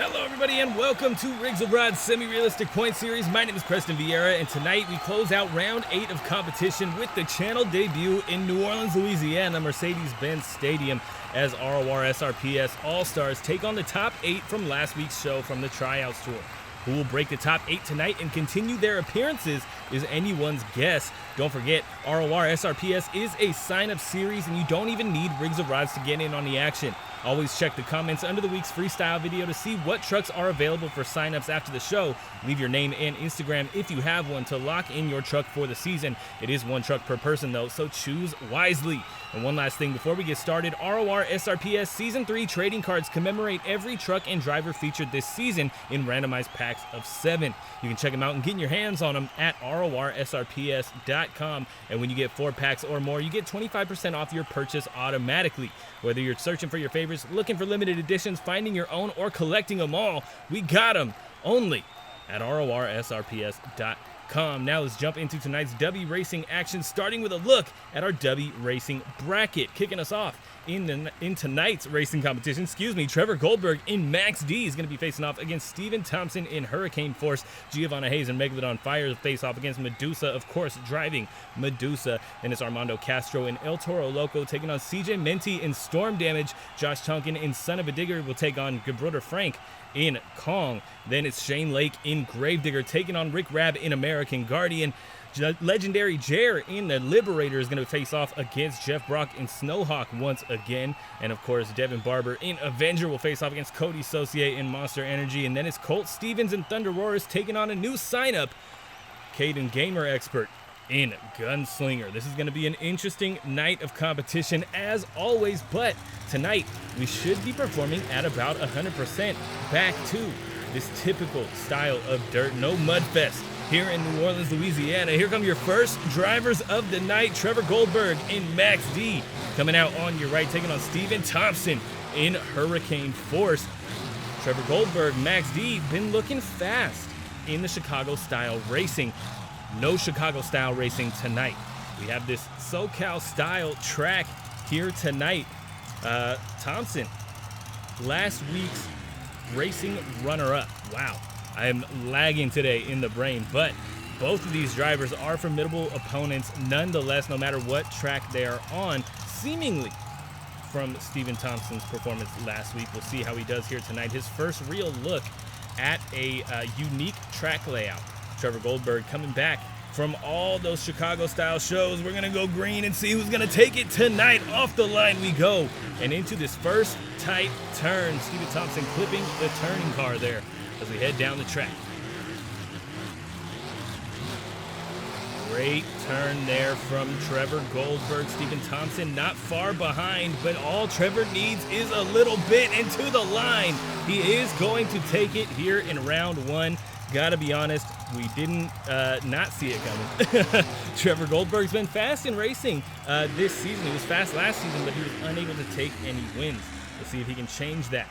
Hello everybody and welcome to Riggs Abroad's semi-realistic point series. My name is Preston Vieira and tonight we close out round 8 of competition with the channel debut in New Orleans, Louisiana, Mercedes-Benz Stadium as RORSRPS All Stars take on the top 8 from last week's show from the Tryouts Tour. Who will break the top 8 tonight and continue their appearances is anyone's guess. Don't forget, RORSRPS is a sign-up series and you don't even need Riggs of Rods to get in on the action. Always check the comments under the week's freestyle video to see what trucks are available for signups after the show. Leave your name and Instagram if you have one to lock in your truck for the season. It is one truck per person though, so choose wisely. And one last thing before we get started, RORSRPS Season 3 trading cards commemorate every truck and driver featured this season in randomized packs of 7. You can check them out and get your hands on them at RORSRPS.com. And when you get 4 packs or more, you get 25% off your purchase automatically. Whether you're searching for your favorites, looking for limited editions, finding your own, or collecting them all, we got them only at RORSRPS.com. Now let's jump into tonight's Dubby racing action, starting with a look at our Dubby racing bracket. Kicking us off in tonight's racing competition, Trevor Goldberg in Max D is going to be facing off against Thompson in Hurricane Force. Giovanna and Megalodon Fire face off against Madusa, of course, driving Madusa. And it's Armando, Castro, and Toro, Loco taking on Mente in Storm Damage. Josh Tonkin in Son of a Digger will take on Gebruder Frank in Kong. Then it's Shane Lake in Gravedigger taking on Raab in American Guardian. Legendary Jerr in the Liberator is going to face off against Jeff Brock in Snowhawk once again. And of course, Devin Barber in Avenger will face off against Cody Saucier in Monster Energy. And then it's Colt Stevens in Thunder Roars taking on a new sign-up, Caden Gamer Expert in Gunslinger. This is going to be an interesting night of competition as always, but tonight we should be performing at about 100%. Back to this typical style of dirt, no mud fest here in New Orleans, Louisiana. Here come your first drivers of the night. Trevor Goldberg in Max D coming out on your right, taking on Thompson in Hurricane Force. Trevor Goldberg, Max D, been looking fast in the Chicago style racing. No Chicago style racing tonight. We have this SoCal style track here tonight. Thompson, last week's racing runner-up. Wow, I am lagging today in the brain, but both of these drivers are formidable opponents nonetheless, no matter what track they are on, seemingly from Thompson's performance last week. We'll see how he does here tonight. His first real look at a unique track layout. Trevor Goldberg coming back from all those Chicago-style shows. We're going to go green and see who's going to take it tonight. Off the line we go. And into this first tight turn. Thompson clipping the turning car there as we head down the track. Great turn there from Trevor Goldberg. Thompson not far behind, but all Trevor needs is a little bit into the line. He is going to take it here in round 1. Gotta be honest, we didn't not see it coming. Trevor Goldberg's been fast in racing this season. He was fast last season, but he was unable to take any wins. Let's see if he can change that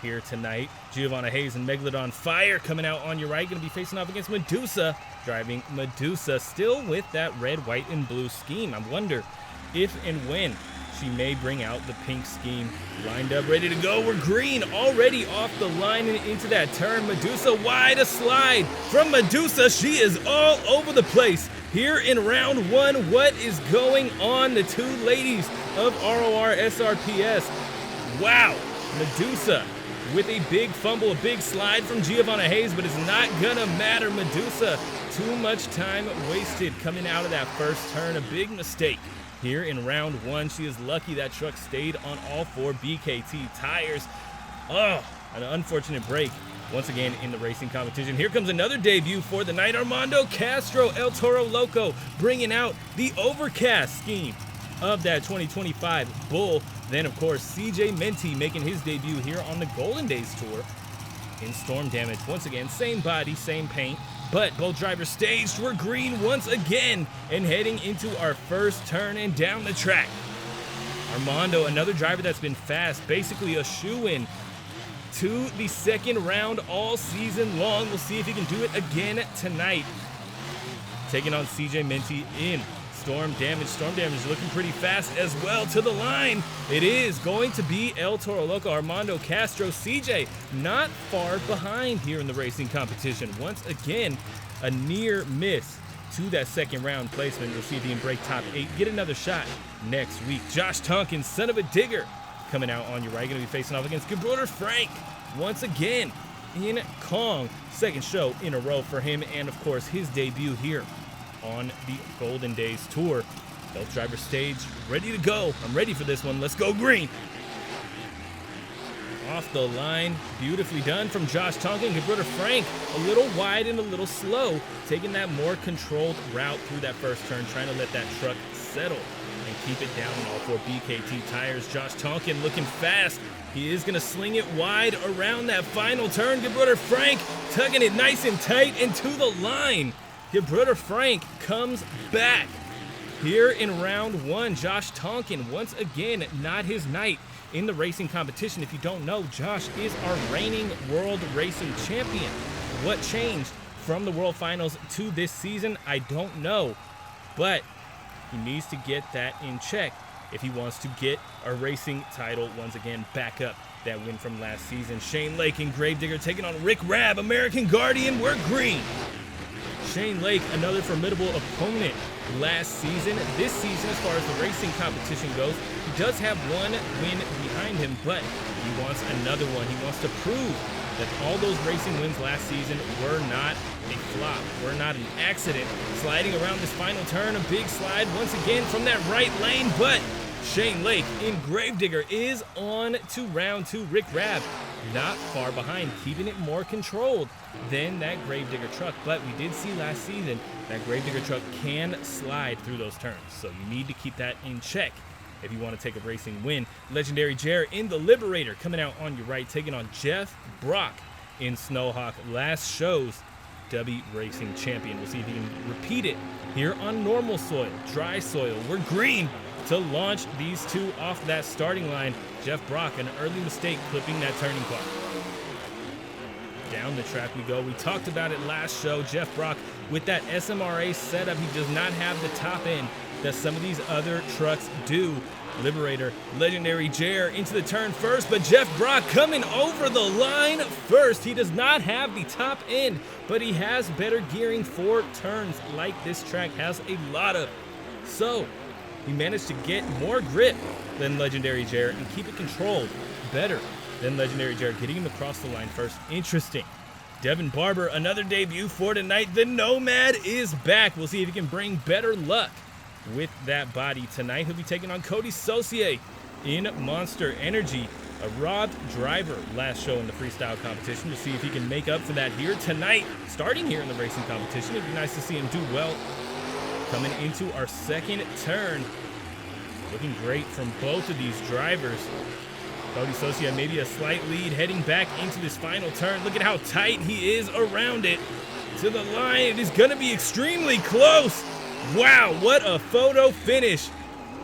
here tonight. Giovanna and Megalodon Fire coming out on your right. Going to be facing off against Madusa, driving Madusa, still with that red, white, and blue scheme. I wonder if and when she may bring out the pink scheme. Lined up, ready to go. We're green already off the line and into that turn. Madusa wide a slide from Madusa. She is all over the place here in round 1. What is going on? The two ladies of RORSRPS. Wow, Madusa with a big fumble, a big slide from Giovanna, but it's not gonna matter. Madusa, too much time wasted coming out of that first turn. A big mistake here in round 1. She is lucky that truck stayed on all 4 BKT tires. Oh, an unfortunate break once again in the racing competition. Here comes another debut for the night. Armando, Castro, Toro, Loco bringing out the overcast scheme of that 2025 Bull. Then, of course, Mente making his debut here on the Golden Days Tour in Storm Damage. Once again, same body, same paint, but both drivers staged. We're green once again and heading into our first turn and down the track. Armando, another driver that's been fast, basically a shoe-in to the second round all season long. We'll see if he can do it again tonight. Taking on Mente in Storm damage looking pretty fast as well to the line. It is going to be El Toro, Loco, Armando, Castro, CJ not far behind here in the racing competition. Once again, a near miss to that second round placement. We'll see if he can break top 8, get another shot next week. Josh Tonkin, son of a digger, coming out on your right, going to be facing off against Gebruder Frank once again in Kong. Second show in a row for him, and of course his debut here on the Golden Days Tour. Belt driver stage, ready to go. I'm ready for this one. Let's go green. Off the line, beautifully done from Josh Tonkin. Gebruder Frank, a little wide and a little slow, taking that more controlled route through that first turn, trying to let that truck settle and keep it down on all 4 BKT tires. Josh Tonkin looking fast. He is going to sling it wide around that final turn. Gebruder Frank tugging it nice and tight into the line. Gebruder Frank comes back here in round 1. Josh Tonkin, once again, not his night in the racing competition. If you don't know, Josh is our reigning world racing champion. What changed from the World Finals to this season, I don't know, but he needs to get that in check if he wants to get a racing title once again, back up that win from last season. Shane Lake and Gravedigger taking on Raab, American Guardian. We're green. Shane Lake, another formidable opponent last season. This season, as far as the racing competition goes, he does have one win behind him, but he wants another one. He wants to prove that all those racing wins last season were not a flop, were not an accident. Sliding around this final turn, a big slide once again from that right lane, but Shane Lake in Gravedigger is on to round 2. Raab not far behind, keeping it more controlled than that Gravedigger truck, but we did see last season that Gravedigger truck can slide through those turns, so you need to keep that in check if you want to take a racing win. Legendary Jerr in the Liberator coming out on your right, taking on Jeff Brock in Snowhawk, last show's Dubby Racing champion. We'll see if he can repeat it here on normal soil, dry soil. We're green to launch these two off that starting line. Jeff Brock, an early mistake clipping that turning car. Down the track we go. We talked about it last show. Jeff Brock with that SMRA setup, he does not have the top end that some of these other trucks do. Liberator, Legendary Jerr into the turn first, but Jeff Brock coming over the line first. He does not have the top end, but he has better gearing for turns like this track has a lot of. So he managed to get more grip than Legendary Jerr and keep it controlled better than Legendary Jerr, getting him across the line first. Interesting. Devin Barber, another debut for tonight. The Nomad is back. We'll see if he can bring better luck with that body tonight. He'll be taking on Cody Saucier in Monster Energy, a Raab driver last show in the freestyle competition. We'll see if he can make up for that here tonight, starting here in the racing competition. It'd be nice to see him do well. Coming into our second turn, looking great from both of these drivers. Cody Saucier maybe a slight lead heading back into this final turn. Look at how tight he is around it. To the line, it is gonna be extremely close. Wow, what a photo finish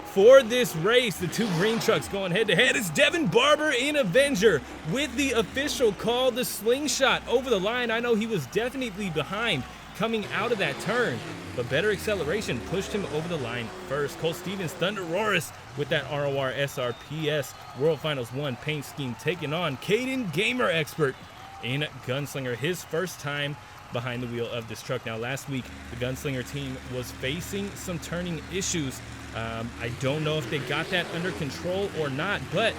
for this race. The two green trucks going head to head. It's Devin Barber in Avenger with the official call, the slingshot over the line. I know he was definitely behind coming out of that turn, but better acceleration pushed him over the line first. Cole Stevens, Thunder Roris with that RORSRPS World Finals 1 paint scheme, taking on Caden Gamer Expert in Gunslinger, his first time behind the wheel of this truck. Now, last week, the Gunslinger team was facing some turning issues. I don't know if they got that under control or not, but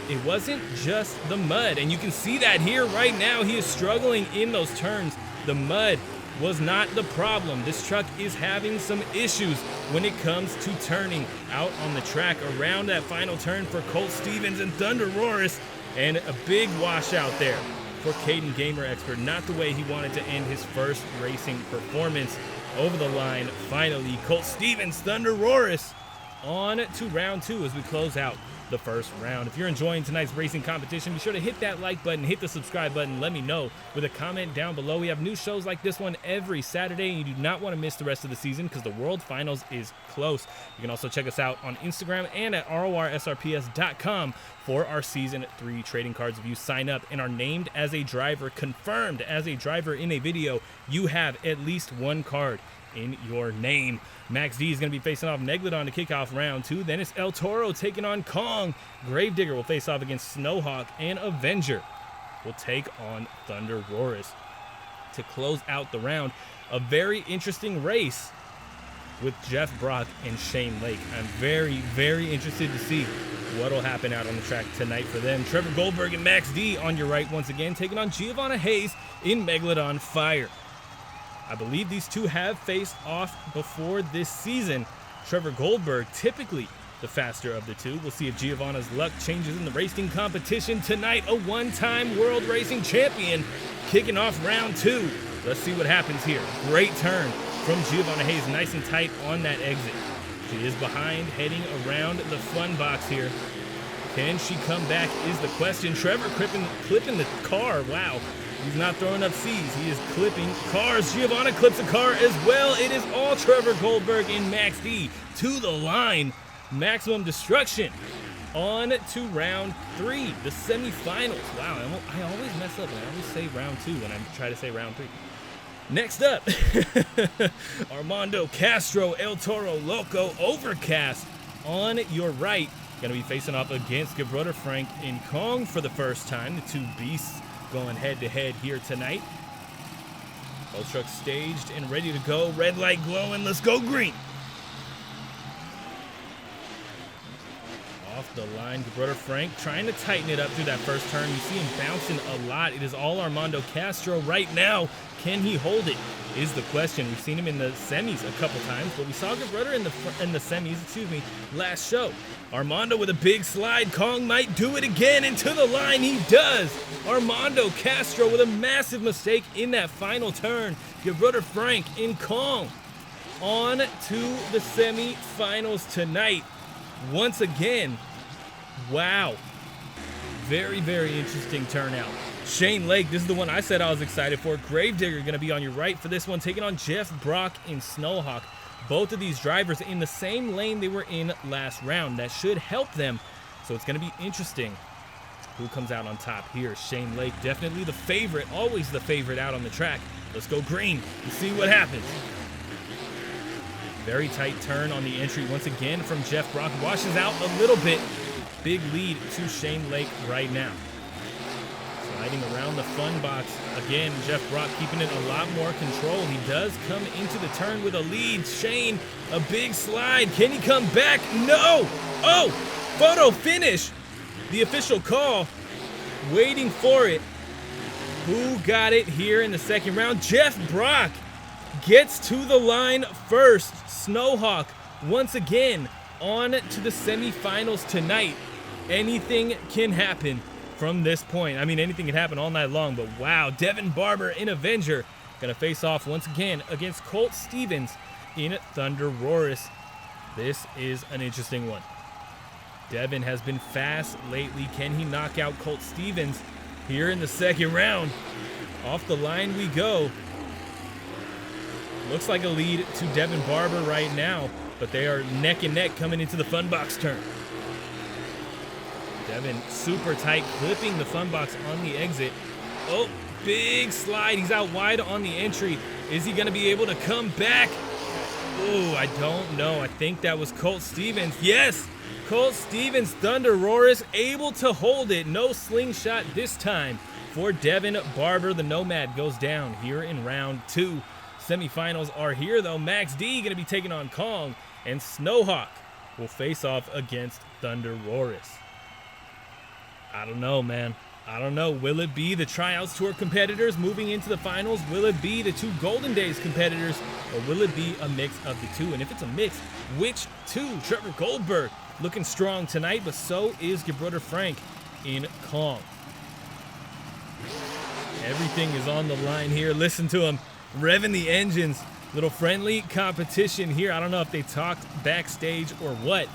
it wasn't just the mud, and you can see that here right now. He is struggling in those turns. The mud was not the problem. This truck is having some issues when it comes to turning out on the track around that final turn for Colt Stevens and Thunder Roris, and a big washout there for Caden Gamer Expert. Not the way he wanted to end his first racing performance. Over the line, finally, Colt Stevens, Thunder Roris on to round 2 as we close out the first round. If you're enjoying tonight's racing competition, be sure to hit that like button, hit the subscribe button, let me know with a comment down below. We have new shows like this one every Saturday, and you do not want to miss the rest of the season because the World Finals is close. You can also check us out on Instagram and at RORSRPS.com for our Season 3 trading cards. If you sign up and are named as a driver, confirmed as a driver in a video, you have at least one card in your name. Max D is going to be facing off Megalodon to kick off round 2. Then it's El Toro taking on Kong. Gravedigger will face off against Snowhawk, and Avenger will take on Thunder Roarus to close out the round. A very interesting race with Jeff Brock and Shane Lake. I'm very, very interested to see what will happen out on the track tonight for them. Trevor Goldberg and Max D on your right once again, taking on Giovanna Hayes in Megalodon Fire. I believe these two have faced off before this season. Trevor Goldberg, typically the faster of the two. We'll see if Giovanna's luck changes in the racing competition tonight. A one-time world racing champion kicking off round 2. Let's see what happens here. Great turn from Giovanna Hayes, nice and tight on that exit. She is behind, heading around the fun box here. Can she come back is the question. Trevor clipping the car. Wow. He's not throwing up C's. He is clipping cars. Giovanna clips a car as well. It is all Trevor Goldberg and Max D to the line. Maximum destruction. On to round 3, the semifinals. Wow, I always mess up. I always say round 2 when I try to say round 3. Next up, Armando, Castro, El Toro, Loco, Overcast on your right. Going to be facing off against Gebruder Frank and Kong for the first time. The two beasts going head-to-head here tonight. Both trucks staged and ready to go. Red light glowing. Let's go green. Off the line, Gebruder Frank trying to tighten it up through that first turn. You see him bouncing a lot. It is all Armando Castro right now. Can he hold it is the question. We've seen him in the semis a couple times, but we saw Gebruder in the semis, last show. Armando with a big slide. Kong might do it again into the line. He does. Armando Castro with a massive mistake in that final turn. Gebruder Frank and Kong on to the semifinals tonight. Once again, wow. Very, very interesting turnout. Shane Lake, this is the one I said I was excited for. Gravedigger going to be on your right for this one, taking on Jeff Brock and Snowhawk. Both of these drivers in the same lane they were in last round. That should help them. So it's going to be interesting who comes out on top here. Shane Lake, definitely the favorite, always the favorite out on the track. Let's go green and see what happens. Very tight turn on the entry once again from Jeff Brock. Washes out a little bit. Big lead to Shane Lake right now. Sliding around the fun box. Again, Jeff Brock keeping it a lot more control. He does come into the turn with a lead. Shane, a big slide. Can he come back? No! Oh! Photo finish! The official call. Waiting for it. Who got it here in the second round? Jeff Brock gets to the line first. Snowhawk once again on to the semifinals tonight. Anything can happen from this point. I mean, anything can happen all night long, but wow. Devin Barber in Avenger gonna face off once again against Colt Stevens in Thunder Roarus. This is an interesting one. Devin has been fast lately. Can he knock out Colt Stevens here in the second round? Off the line we go. Looks like a lead to Devin Barber right now, but they are neck and neck coming into the fun box turn. Devin super tight, clipping the fun box on the exit. Oh, big slide. He's out wide on the entry. Is he going to be able to come back? Oh, I don't know. I think that was Colt Stevens. Yes, Colt Stevens, Thunder Roarus, able to hold it. No slingshot this time for Devin Barber. The Nomad goes down here in round 2. Semifinals are here, though. Max D going to be taking on Kong, and Snowhawk will face off against Thunder Roarus. I don't know, man. I don't know. Will it be the Tryouts Tour competitors moving into the finals? Will it be the two Golden Days competitors? Or will it be a mix of the two? And if it's a mix, which two? Trevor Goldberg looking strong tonight, but so is Gebruder Frank in Kong. Everything is on the line here. Listen to him revving the engines. Little friendly competition here. I don't know if they talked backstage or what.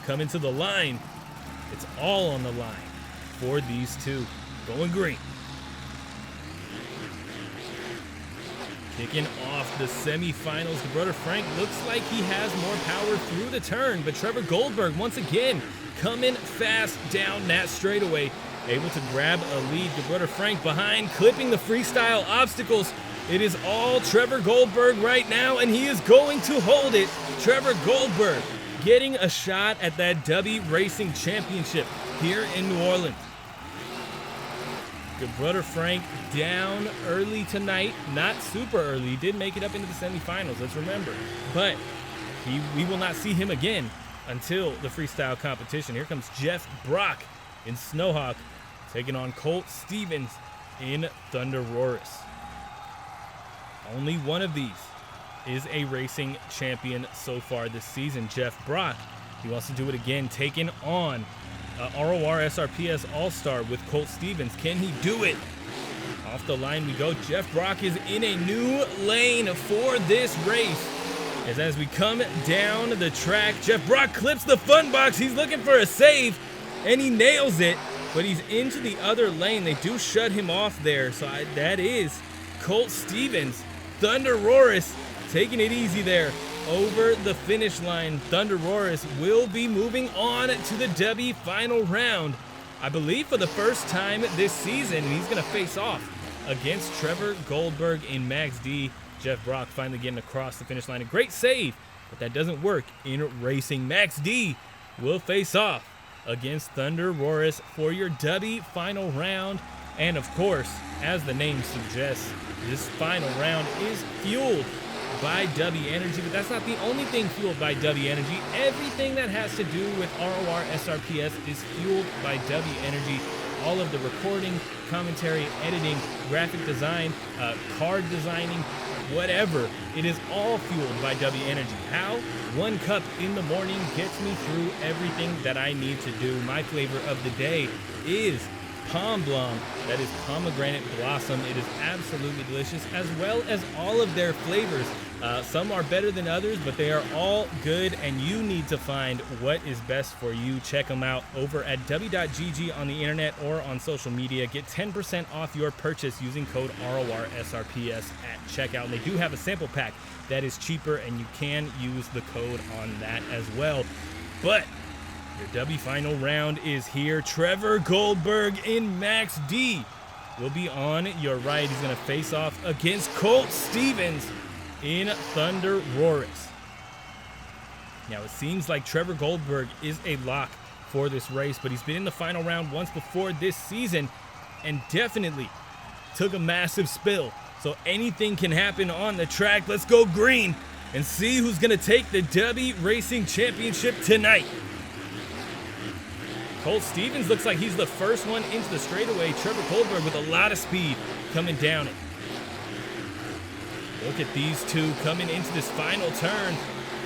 Coming to the line. It's all on the line for these two. Going green. Kicking off the semifinals. Gebruder Frank looks like he has more power through the turn, but Trevor Goldberg once again coming fast down that straightaway. Able to grab a lead. Gebruder Frank behind, clipping the freestyle obstacles. It is all Trevor Goldberg right now, and he is going to hold it. Trevor Goldberg getting a shot at that Dubby Racing Championship here in New Orleans. Gebruder Frank down early tonight, not super early. He did make it up into the semifinals, let's remember. But we will not see him again until the freestyle competition. Here comes Jeff Brock in Snowhawk, taking on Colt Stevens in Thunder Roris. Only one of these is a racing champion so far this season. Jeff Brock, he wants to do it again, taking on RORSRPS All Star with Colt Stevens. Can he do it? Off the line we go. Jeff Brock is in a new lane for this race. As we come down the track, Jeff Brock clips the fun box. He's looking for a save, and he nails it, but he's into the other lane. They do shut him off there, so that is Colt Stevens. Thunder Roris taking it easy there over the finish line. Thunder Roris will be moving on to the Dubby final round, I believe for the first time this season, and he's going to face off against Trevor Goldberg in Max D. Jeff Brock finally getting across the finish line. A great save, but that doesn't work in racing. Max D will face off against Thunder Roris for your Dubby final round. And of course, as the name suggests, this final round is fueled by Dubby Energy, but that's not the only thing fueled by Dubby Energy. Everything that has to do with RORSRPS is fueled by Dubby Energy. All of the recording, commentary, editing, graphic design, card designing, whatever, it is all fueled by Dubby Energy. How? One cup in the morning gets me through everything that I need to do. My flavor of the day is Pom Blom, that is pomegranate blossom. It is absolutely delicious, as well as all of their flavors. Some are better than others, but they are all good, and you need to find what is best for you. Check them out over at dubby.gg on the internet or on social media. Get 10% off your purchase using code RORSRPS at checkout. And they do have a sample pack that is cheaper, and you can use the code on that as well. But your Dubby final round is here. Trevor Goldberg in Max D will be on your right. He's going to face off against Colt Stevens in Thunder Roris. Now, it seems like Trevor Goldberg is a lock for this race, but he's been in the final round once before this season and definitely took a massive spill. So anything can happen on the track. Let's go green and see who's going to take the Dubby Racing Championship tonight. Colt Stevens looks like he's the first one into the straightaway. Trevor Goldberg with a lot of speed coming down it. Look at these two coming into this final turn.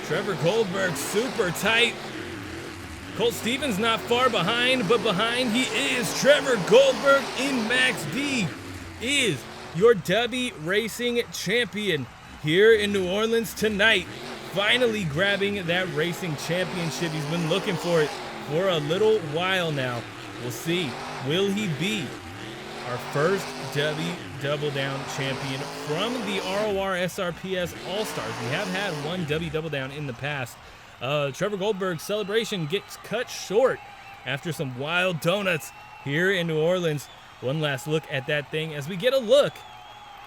Trevor Goldberg super tight. Colt Stevens not far behind, but behind he is. Trevor Goldberg in Max D is your Dubby Racing champion here in New Orleans tonight. Finally grabbing that racing championship. He's been looking for it for a little while now. We'll see. Will he be our first Dubby Double Down champion from the RORSRPS All Stars? We have had one Dubby Double Down in the past. Trevor Goldberg's celebration gets cut short after some wild donuts here in New Orleans. One last look at that thing as we get a look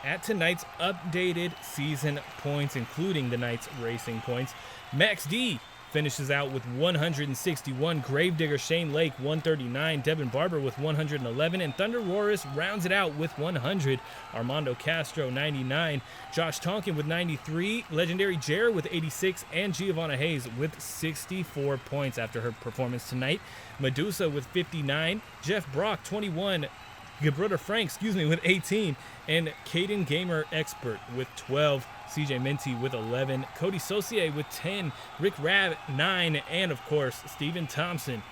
at tonight's updated season points, including the night's racing points. Max D finishes out with 161. Gravedigger Shane Lake 139. Devin Barber with 111. And Thunder Roris rounds it out with 100. Armando Castro 99. Josh Tonkin with 93. Legendary Jerr with 86. And Giovanna Hayes with 64 points after her performance tonight. Madusa with 59. Jeff Brock 21. Gebruder Frank, with 18. And Caden Gamer Expert with 12. CJ Mente with 11, Cody Saucier with 10, Rick Raab 9, and of course, Stephen Thompson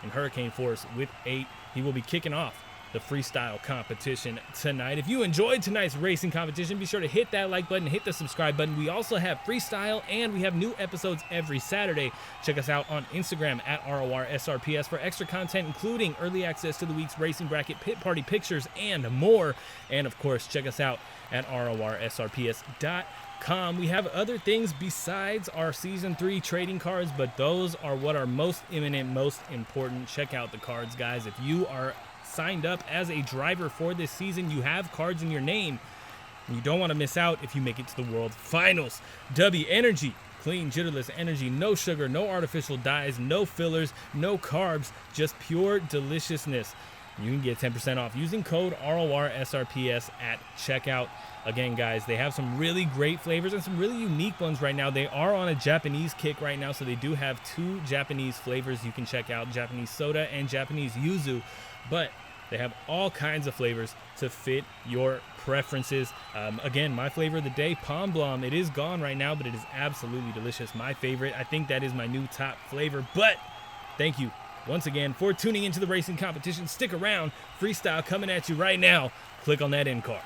in Hurricane Force with 8. He will be kicking off the freestyle competition tonight. If you enjoyed tonight's racing competition, be sure to hit that like button, hit the subscribe button. We also have freestyle, and we have new episodes every Saturday. Check us out on Instagram at RORSRPS for extra content, including early access to the week's racing bracket, pit party pictures, and more. And of course, check us out at RORSRPS.com. We have other things besides our Season 3 trading cards, but those are what are most imminent, most important. Check out the cards, guys. If you are signed up as a driver for this season, you have cards in your name. You don't want to miss out if you make it to the World Finals. Dubby Energy. Clean, jitterless energy, no sugar, no artificial dyes, no fillers, no carbs, just pure deliciousness. You can get 10% off using code RORSRPS at checkout. Again, guys, they have some really great flavors and some really unique ones right now. They are on a Japanese kick right now, so they do have 2 Japanese flavors you can check out, Japanese soda and Japanese yuzu. But they have all kinds of flavors to fit your preferences. Again, my flavor of the day, Palm Blom. It is gone right now, but it is absolutely delicious. My favorite. I think that is my new top flavor. But thank you once again for tuning into the racing competition. Stick around. Freestyle coming at you right now. Click on that end card.